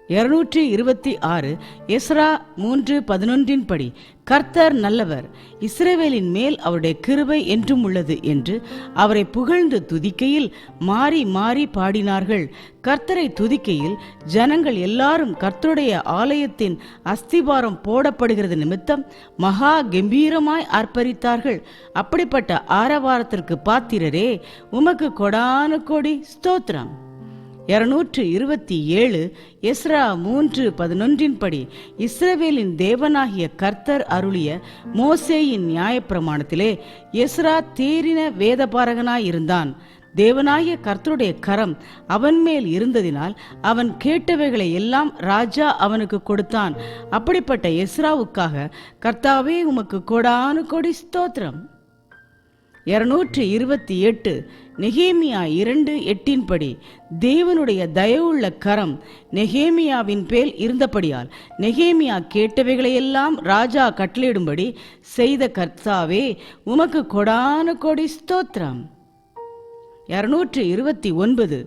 226 Ezra 3:11 படி, கர்த்தர் நல்லவர், இஸ்ரவேலின் மேல் அவருடைய கிருபை என்றும் உள்ளது என்று அவரை புகழ்ந்து துதிக்கையில் மாறி மாறி பாடினார்கள். கர்த்தரை துதிக்கையில் ஜனங்கள் எல்லாரும் கர்த்தருடைய ஆலயத்தின் அஸ்திபாரம் போடப்படுகிறது நிமித்தம் மகா கம்பீரமாய் ஆர்ப்பரித்தார்கள். அப்படிப்பட்ட ஆரவாரத்திற்கு பாத்திரரே, உமக்கு கொடான கோடி ஸ்தோத்திரம். 227 எஸ்ரா 3:11 படி, இஸ்ரவேலின் தேவனாகிய கர்த்தர் அருளிய மோசேயின் நியாயப்பிரமாணத்திலே எஸ்ரா தேறின வேதபாரகனாயிருந்தான். தேவனாகிய கர்த்தருடைய கரம் அவன் மேல் இருந்ததினால் அவன் கேட்டவைகளை எல்லாம் ராஜா அவனுக்கு கொடுத்தான். அப்படிப்பட்ட எஸ்ராவுக்காக கர்த்தாவே உமக்கு கொடான கோடி ஸ்தோத்திரம். 228 நெகேமியா 2:8 படி, தேவனுடைய தயவுள்ள கரம் நெகேமியாவின் பேல் இருந்தபடியால் நெகேமியா கேட்டவைகளையெல்லாம் ராஜா கட்டளையிடும்படி செய்த கர்த்தாவே உமக்கு கொடான கோடி ஸ்தோத்திரம். 229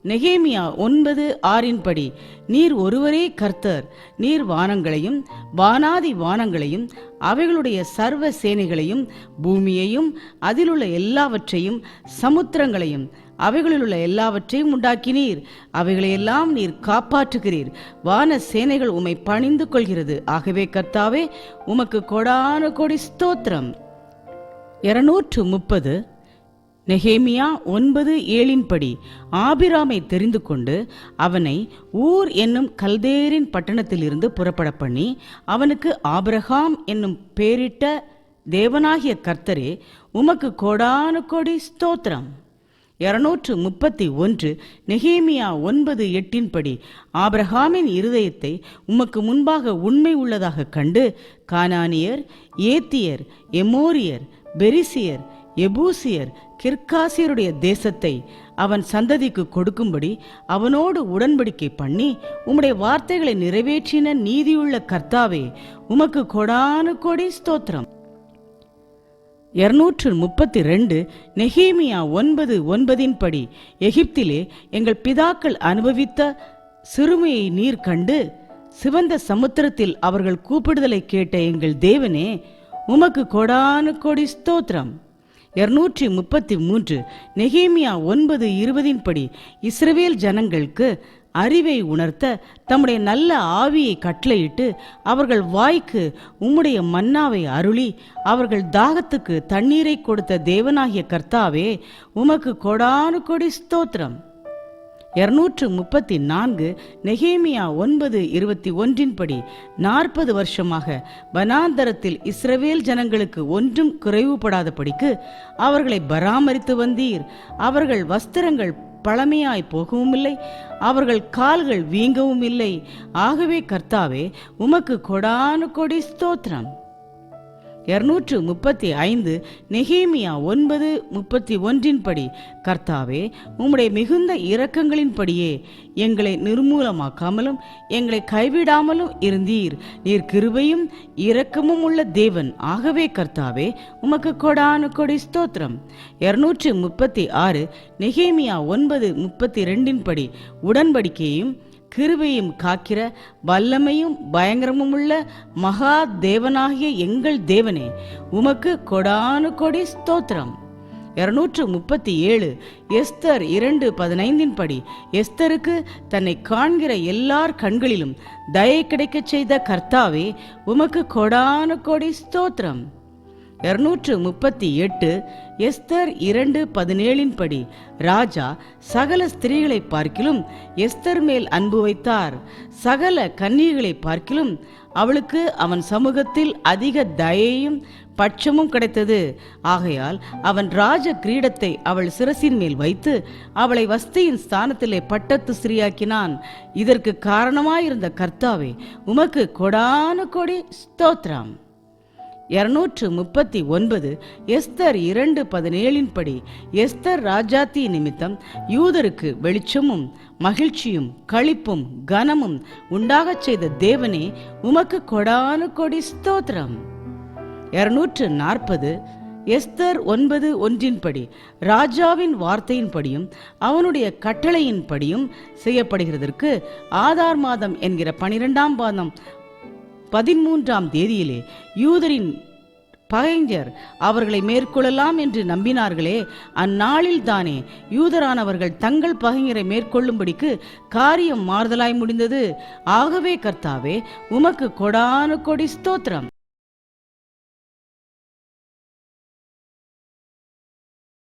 நெகேமியா 9:6 படி, நீர் ஒருவரே கர்த்தர், நீர் வானங்களையும் வானாதி வானங்களையும் அவைகளுடைய சர்வ சேனைகளையும் பூமியையும் அதிலுள்ள எல்லாவற்றையும் சமுத்திரங்களையும் அவைகளிலுள்ள எல்லாவற்றையும் உண்டாக்கினீர். அவைகளையெல்லாம் நீர் காப்பாற்றுகிறீர். வான சேனைகள் உம்மை பணிந்து கொள்கிறது. ஆகவே கர்த்தாவே உமக்கு கொடான கோடி ஸ்தோத்திரம். 230 நெகேமியா 9:7 படி, ஆபிராமை தெரிந்து கொண்டு அவனை ஊர் என்னும் கல்தேரின் பட்டணத்திலிருந்து புறப்பட பண்ணி அவனுக்கு ஆபிரகாம் என்னும் பேரிட்ட தேவனாகிய கர்த்தரே உமக்கு கோடான கோடி ஸ்தோத்திரம். 231 நெகேமியா 9:8 படி, ஆபிரகாமின் இருதயத்தை உமக்கு முன்பாக உண்மை உள்ளதாக கண்டு கானானியர், ஏத்தியர், எமோரியர், பெரிசியர், எபூசியர், கிர்காசியருடைய தேசத்தை அவன் சந்ததிக்கு கொடுக்கும்படி அவனோடு உடன்படிக்கை பண்ணி உம்முடைய வார்த்தைகளை நிறைவேற்றின நீதியுள்ள கர்த்தாவே உமக்கு கொடான கோடி ஸ்தோத்திரம். 232 நெகேமியா 9:9 படி, எகிப்திலே எங்கள் பிதாக்கள் அனுபவித்த சிறுமையை நீர் கண்டு சிவந்த சமுத்திரத்தில் அவர்கள் கூப்பிடுதலை கேட்ட எங்கள் தேவனே உமக்கு கொடான கோடி ஸ்தோத்திரம். 233 நெகேமியா 9:20 படி, இஸ்ரவேல் ஜனங்களுக்கு அறிவை உணர்த்த தம்முடைய நல்ல ஆவியை கட்டளையிட்டு அவர்கள் வாய்க்கு உம்முடைய மன்னாவை அருளி அவர்கள் தாகத்துக்கு தண்ணீரை கொடுத்த தேவனாகிய கர்த்தாவே உமக்கு கொடான கோடி ஸ்தோத்திரம். 234 நெகேமியா 9:21 படி, 40 வருஷமாக வனாந்தரத்தில் இஸ்ரவேல் ஜனங்களுக்கு ஒன்றும் குறைவுபடாதபடிக்கு அவர்களை பராமரித்து வந்தீர். அவர்கள் வஸ்திரங்கள் பழமையாய் போகவும் இல்லை, அவர்கள் கால்கள் வீங்கவும் இல்லை. ஆகவே கர்த்தாவே உமக்கு கொடான கோடி ஸ்தோத்திரம். 235 நெகேமியா 9:31 படி, கர்த்தாவே உம்முடைய மிகுந்த இரக்கங்களின்படியே எங்களை நிர்மூலமாக்காமலும் எங்களை கைவிடாமலும் இருந்தீர். நீர் கிருபையும் இரக்கமும் உள்ள தேவன். ஆகவே கர்த்தாவே உமக்கு கொடான கோடி ஸ்தோத்திரம். 236 நெகேமியா 9:32 படி, உடன்படிக்கையும் கிருபையும் காக்கிற வல்லமையும் பயங்கரமும் உள்ள மகா தேவனாகிய எங்கள் தேவனே உமக்கு கொடான கோடி ஸ்தோத்திரம். 237 எஸ்தர் 2:15 படி, எஸ்தருக்கு தன்னை காண்கிற எல்லார் கண்களிலும் தயை கிடைக்கச் செய்த கர்த்தாவே உமக்கு கொடான கோடி ஸ்தோத்திரம். 238 எஸ்தர் 2:17 படி, ராஜா சகல ஸ்திரீகளை பார்க்கிலும் எஸ்தர் மேல் அன்பு வைத்தார். சகல கன்னிகளை பார்க்கிலும் அவளுக்கு அவன் சமூகத்தில் அதிக தயையும் பட்சமும் கிடைத்தது. ஆகையால் அவன் ராஜ கிரீடத்தை அவள் சிரசின் மேல் வைத்து அவளை வஸ்தியின் ஸ்தானத்திலே பட்டத்து ஸ்திரீயாக்கினான். இதற்கு காரணமாயிருந்த கர்த்தாவே உமக்கு கொடான கோடி ஸ்தோத்திரம். 239 எஸ்தர் 2:17 படி, எஸ்தர் ராஜாத்தி நிமித்தம் யூதருக்கு வெளிச்சமும் மகிழ்ச்சியும் களிப்பும் கனமும் உண்டாகச் செய்த தேவனே உமக்கு கொடான கோடி ஸ்தோத்திரம். 240 எஸ்தர் 9:1 ராஜாவின் வார்த்தையின்படியும் அவனுடைய கட்டளையின்படியும் செய்யப்படுகிறதற்கு ஆதார் மாதம் என்கிற 12ஆம் மாதம் 13ஆம் தேதியிலே யூதரின் பகைஞர் அவர்களை மேற்கொள்ளலாம் என்று நம்பினார்களே, அந்நாளில் தானே யூதரானவர்கள் தங்கள் பகைஞரை மேற்கொள்ளும்படிக்கு காரியம் மாறுதலாய் முடிந்தது. ஆகவே கர்த்தாவே, உமக்கு கொடான கொடி ஸ்தோத்திரம்.